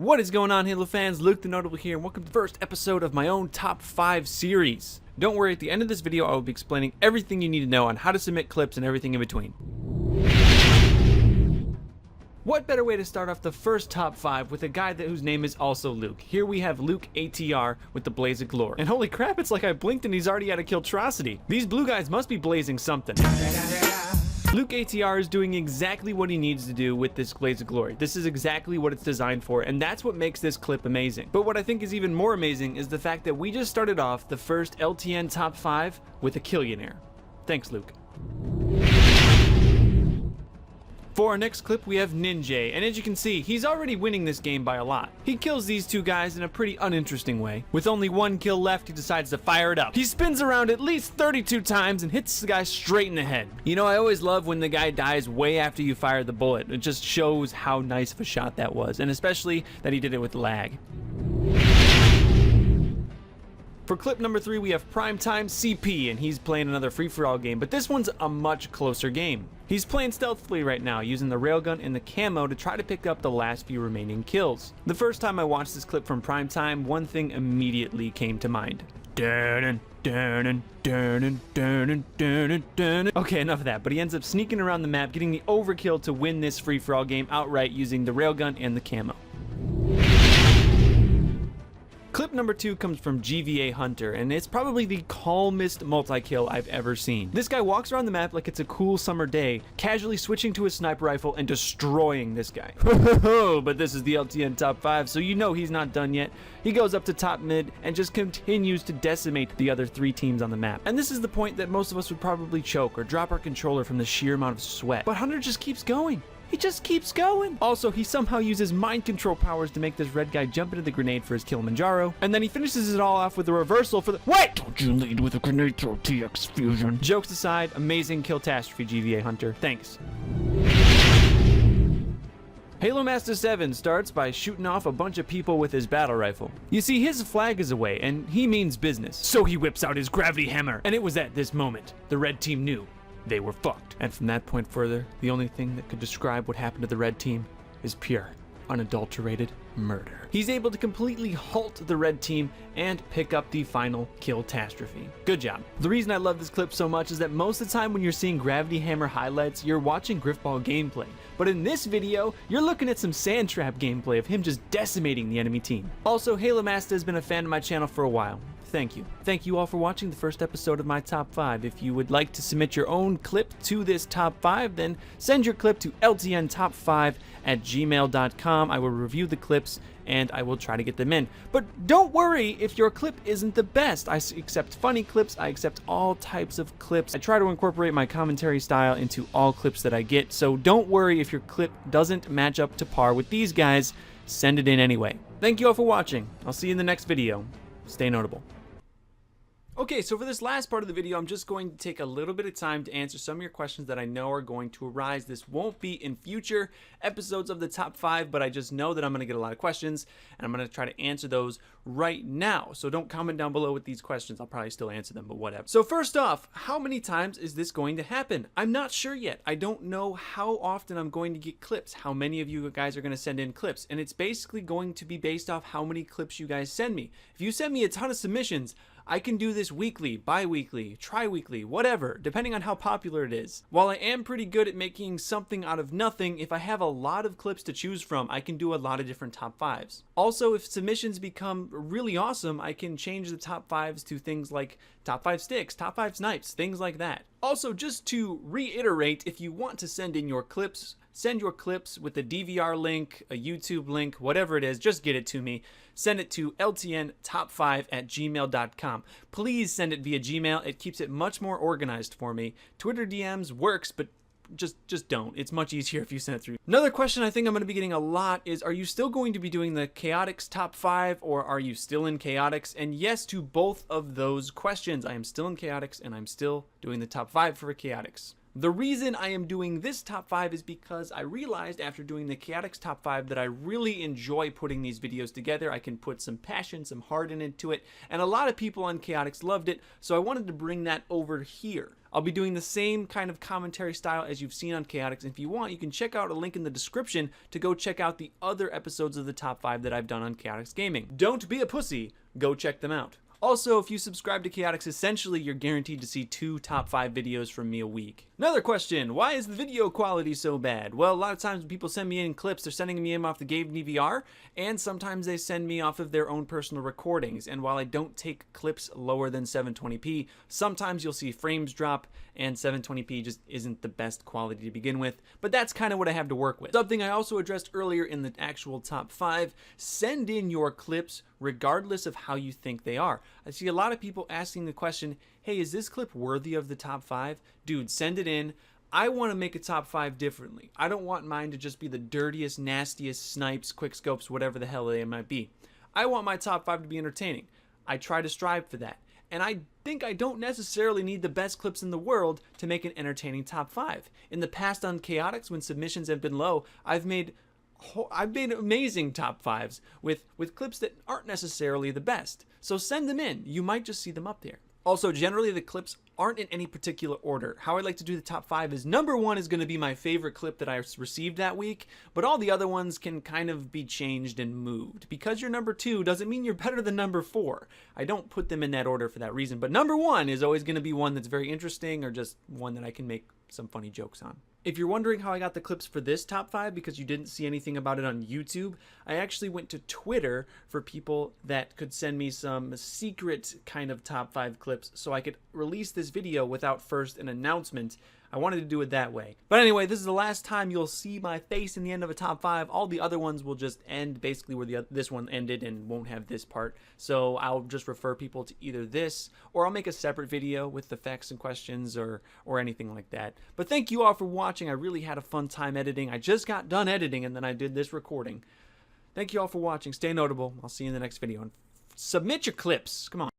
What is going on, Halo fans? Luke TheNotable here, and welcome to the first episode of my own Top 5 series. Don't worry, at the end of this video, I will be explaining everything you need to know on how to submit clips and everything in between. What better way to start off the first top 5 with a guy whose name is also Luke. Here we have Luke ATR with the Blaze of Glory. And holy crap, it's like I blinked and he's already at a Killtrocity. These blue guys must be blazing something. Luke ATR is doing exactly what he needs to do with this Blaze of Glory. This is exactly what it's designed for, and that's what makes this clip amazing. But what I think is even more amazing is the fact that we just started off the first LTN top 5 with a Killionaire. Thanks, Luke. For our next clip, we have Ninja, and as you can see, he's already winning this game by a lot. He kills these two guys in a pretty uninteresting way. With only one kill left, he decides to fire it up. He spins around at least 32 times and hits the guy straight in the head. You know, I always love when the guy dies way after you fire the bullet. It just shows how nice of a shot that was, and especially that he did it with lag. For clip number 3, we have Primetime CP, and he's playing another free-for-all game, but this one's a much closer game. He's playing stealthily right now, using the railgun and the camo to try to pick up the last few remaining kills. The first time I watched this clip from Primetime, one thing immediately came to mind. Okay, enough of that, but he ends up sneaking around the map, getting the overkill to win this free-for-all game outright using the railgun and the camo. Clip number 2 comes from GVA Hunter, and it's probably the calmest multi-kill I've ever seen. This guy walks around the map like it's a cool summer day, casually switching to his sniper rifle and destroying this guy. But this is the LTN top 5, so you know he's not done yet. He goes up to top mid and just continues to decimate the other 3 teams on the map. And this is the point that most of us would probably choke or drop our controller from the sheer amount of sweat. But Hunter just keeps going. He just keeps going. Also, he somehow uses mind control powers to make this red guy jump into the grenade for his Kilimanjaro, and then he finishes it all off with a reversal for the— Wait! Don't you lead with a grenade throw, TX Fusion. Jokes aside, amazing Killtastrophe, GVA Hunter. Thanks. Halo Master 7 starts by shooting off a bunch of people with his battle rifle. You see, his flag is away, and he means business. So he whips out his gravity hammer, and it was at this moment the red team knew they were fucked. And from that point further, the only thing that could describe what happened to the red team is pure, unadulterated murder. He's able to completely halt the red team and pick up the final Killtastrophe. Good job. The reason I love this clip so much is that most of the time when you're seeing Gravity Hammer highlights, you're watching Griffball gameplay. But in this video, you're looking at some Sand Trap gameplay of him just decimating the enemy team. Also, Halo Master has been a fan of my channel for a while. Thank you. Thank you all for watching the first episode of my top 5. If you would like to submit your own clip to this top 5, then send your clip to ltntop5@gmail.com. I will review the clips and I will try to get them in. But don't worry if your clip isn't the best. I accept funny clips. I accept all types of clips. I try to incorporate my commentary style into all clips that I get. So don't worry if your clip doesn't match up to par with these guys. Send it in anyway. Thank you all for watching. I'll see you in the next video. Stay notable. Okay, so for this last part of the video, I'm just going to take a little bit of time to answer some of your questions that I know are going to arise. This won't be in future episodes of the top 5, but I just know that I'm going to get a lot of questions, and I'm going to try to answer those right now. So don't comment down below with these questions. I'll probably still answer them, but whatever. So first off, how many times is this going to happen? I'm not sure yet. I don't know how often I'm going to get clips, how many of you guys are going to send in clips, and it's basically going to be based off how many clips you guys send me. If you send me a ton of submissions, I can do this weekly, bi-weekly, tri-weekly, whatever, depending on how popular it is. While I am pretty good at making something out of nothing, if I have a lot of clips to choose from, I can do a lot of different top 5s. Also, if submissions become really awesome, I can change the top 5s to things like top 5 sticks, top 5 snipes, things like that. Also, just to reiterate, if you want to send in your clips, send your clips with a DVR link, a YouTube link, whatever it is, just get it to me. Send it to ltntop5@gmail.com. Please send it via Gmail. It keeps it much more organized for me. Twitter DMs works, but just don't. It's much easier if you send it through. Another question I think I'm going to be getting a lot is, are you still going to be doing the Chaotix top 5, or are you still in Chaotix? And yes to both of those questions. I am still in Chaotix, and I'm still doing the top 5 for Chaotix. The reason I am doing this top 5 is because I realized after doing the Chaotix top 5 that I really enjoy putting these videos together. I can put some passion, some heart into it, and a lot of people on Chaotix loved it, so I wanted to bring that over here. I'll be doing the same kind of commentary style as you've seen on Chaotix. If you want, you can check out a link in the description to go check out the other episodes of the top 5 that I've done on Chaotix Gaming. Don't be a pussy, go check them out. Also, if you subscribe to Chaotix, essentially you're guaranteed to see 2 top 5 videos from me a week. Another question, why is the video quality so bad? Well, a lot of times when people send me in clips, they're sending me in off the Game DVR, and sometimes they send me off of their own personal recordings. And while I don't take clips lower than 720p, sometimes you'll see frames drop, and 720p just isn't the best quality to begin with. But that's kind of what I have to work with. Something I also addressed earlier in the actual top 5, send in your clips regardless of how you think they are. I see a lot of people asking the question, hey, is this clip worthy of the top 5? Dude, send it in. I want to make a top 5 differently. I don't want mine to just be the dirtiest, nastiest snipes, quick scopes, whatever the hell they might be. I want my top 5 to be entertaining. I try to strive for that. And I think I don't necessarily need the best clips in the world to make an entertaining top 5. In the past on Chaotix, when submissions have been low, I've made amazing top 5s with clips that aren't necessarily the best. So send them in. You might just see them up there. Also, generally the clips aren't in any particular order. How I like to do the top 5 is number 1 is going to be my favorite clip that I received that week, but all the other ones can kind of be changed and moved. Because you're number 2 doesn't mean you're better than number 4. I don't put them in that order for that reason, but number 1 is always going to be one that's very interesting or just one that I can make some funny jokes on. If you're wondering how I got the clips for this top 5 because you didn't see anything about it on YouTube, I actually went to Twitter for people that could send me some secret kind of top 5 clips so I could release this video without first an announcement. I wanted to do it that way. But anyway, this is the last time you'll see my face in the end of a top 5. All the other ones will just end basically where this one ended and won't have this part. So I'll just refer people to either this or I'll make a separate video with the facts and questions or anything like that. But thank you all for watching. I really had a fun time editing. I just got done editing and then I did this recording. Thank you all for watching. Stay notable. I'll see you in the next video. And submit your clips. Come on.